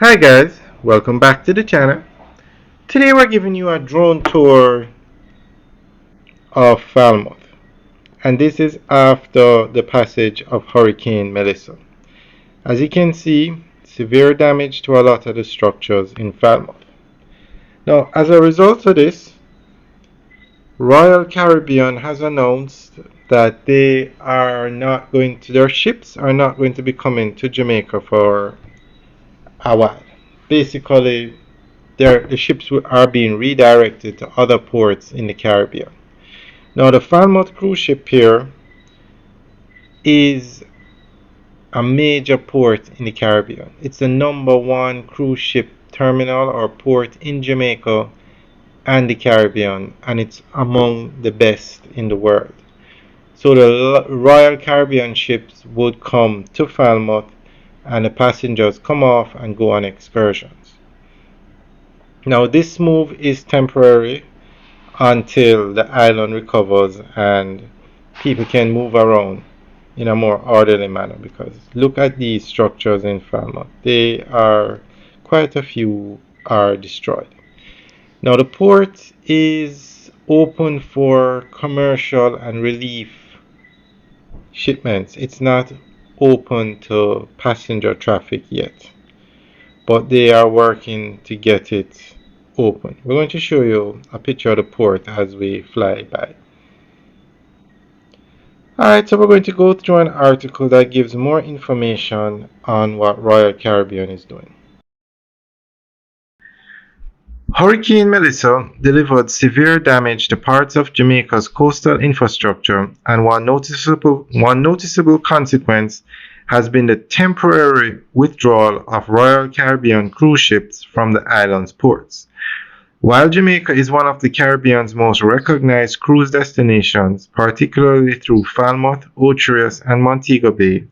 Hi guys, welcome back to the channel. Today we're giving you a drone tour of Falmouth, and this is after the passage of Hurricane Melissa. As you can see, severe damage to a lot of the structures in Falmouth. Now, as a result of this, Royal Caribbean has announced that their ships are not going to be coming to Jamaica for a while. Basically, the ships are being redirected to other ports in the Caribbean. Now, the Falmouth cruise ship here is a major port in the Caribbean. It's the number one cruise ship terminal or port in Jamaica and the Caribbean, and it's among the best in the world. So the Royal Caribbean ships would come to Falmouth and the passengers come off and go on excursions. Now, this move is temporary until the island recovers and people can move around in a more orderly manner, because look at these structures in Falmouth. Quite a few are destroyed. Now the port is open for commercial and relief shipments. It's not open to passenger traffic yet, but they are working to get it open. We're going to show you a picture of the port as we fly by. Alright, so we're going to go through an article that gives more information on what Royal Caribbean is doing. Hurricane Melissa delivered severe damage to parts of Jamaica's coastal infrastructure, and one noticeable consequence has been the temporary withdrawal of Royal Caribbean cruise ships from the island's ports. While Jamaica is one of the Caribbean's most recognized cruise destinations, particularly through Falmouth, Ochias, and Montego Bay,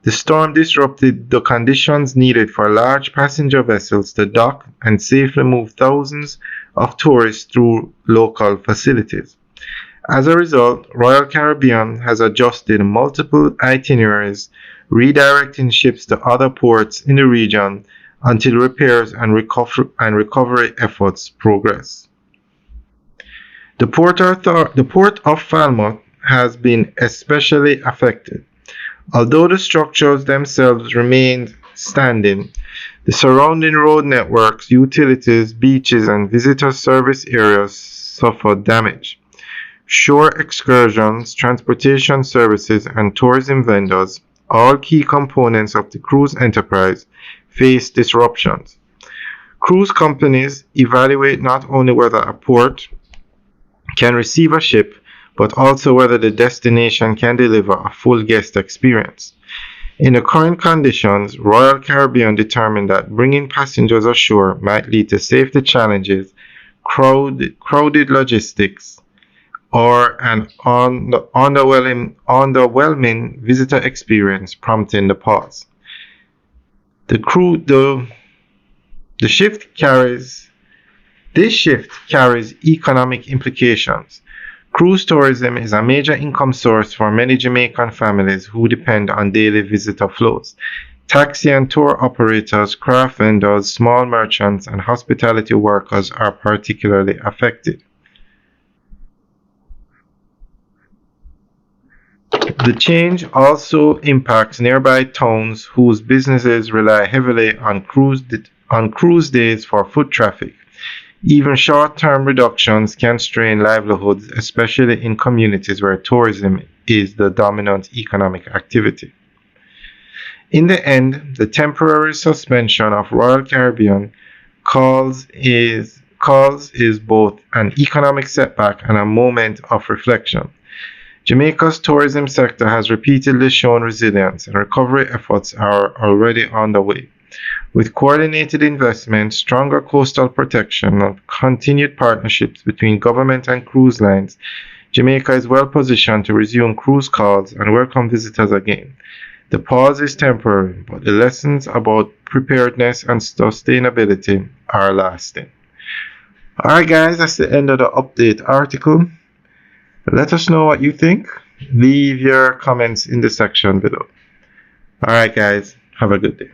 the storm disrupted the conditions needed for large passenger vessels to dock and safely move thousands of tourists through local facilities. As a result, Royal Caribbean has adjusted multiple itineraries, redirecting ships to other ports in the region until repairs and recovery efforts progress. The port of Falmouth has been especially affected. Although the structures themselves remained standing, the surrounding road networks, utilities, beaches, and visitor service areas suffered damage. Shore excursions, transportation services, and tourism vendors, all key components of the cruise enterprise, face disruptions. Cruise companies evaluate not only whether a port can receive a ship, but also whether the destination can deliver a full guest experience. In the current conditions, Royal Caribbean determined that bringing passengers ashore might lead to safety challenges, crowded logistics, or an underwhelming visitor experience, prompting the pause. This shift carries economic implications. Cruise tourism is a major income source for many Jamaican families who depend on daily visitor flows. Taxi and tour operators, craft vendors, small merchants, and hospitality workers are particularly affected. The change also impacts nearby towns whose businesses rely heavily on cruise days for foot traffic. Even short-term reductions can strain livelihoods, especially in communities where tourism is the dominant economic activity. In the end, the temporary suspension of Royal Caribbean calls is both an economic setback and a moment of reflection. Jamaica's tourism sector has repeatedly shown resilience, and recovery efforts are already underway. With coordinated investment, stronger coastal protection, and continued partnerships between government and cruise lines, Jamaica is well positioned to resume cruise calls and welcome visitors again. The pause is temporary, but the lessons about preparedness and sustainability are lasting. Alright guys, that's the end of the update article. Let us know what you think. Leave your comments in the section below. Alright guys, have a good day.